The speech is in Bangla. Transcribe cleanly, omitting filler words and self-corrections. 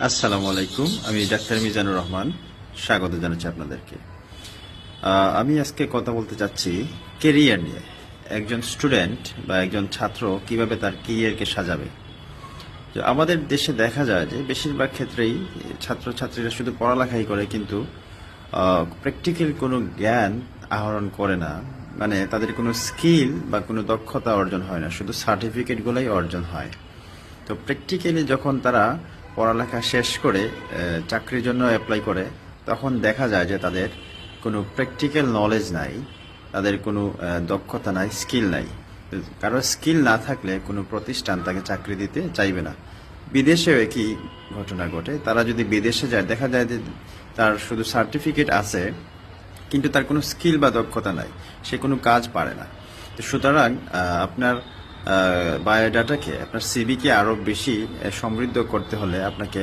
আসসালামু আলাইকুম। আমি ডাক্তার মিজানুর রহমান। স্বাগত জানাচ্ছি আপনাদেরকে। আমি আজকে কথা বলতে চাচ্ছি কেরিয়ার নিয়ে। একজন স্টুডেন্ট বা একজন ছাত্র কিভাবে তার কেরিয়ারকে সাজাবে। তো আমাদের দেশে দেখা যায় যে বেশিরভাগ ক্ষেত্রেই ছাত্রছাত্রীরা শুধু পড়ালেখাই করে, কিন্তু প্র্যাকটিক্যাল কোনো জ্ঞান আহরণ করে না। মানে তাদের কোনো স্কিল বা কোনো দক্ষতা অর্জন হয় না, শুধু সার্টিফিকেটগুলোই অর্জন হয়। তো প্র্যাকটিক্যালি যখন তারা পড়ালেখা শেষ করে চাকরির জন্য অ্যাপ্লাই করে, তখন দেখা যায় যে তাদের কোনো প্র্যাকটিক্যাল নলেজ নাই, তাদের কোনো দক্ষতা নাই, স্কিল নাই। কারো স্কিল না থাকলে কোনো প্রতিষ্ঠান তাকে চাকরি দিতে চাইবে না। বিদেশেও একই ঘটনা ঘটে। তারা যদি বিদেশে যায়, দেখা যায় যে তার শুধু সার্টিফিকেট আছে, কিন্তু তার কোনো স্কিল বা দক্ষতা নাই, সে কোনো কাজ পারে না। তো সুতরাং আপনার বায়োডাটাকে, আপনার সিভিকে আরও বেশি সমৃদ্ধ করতে হলে আপনাকে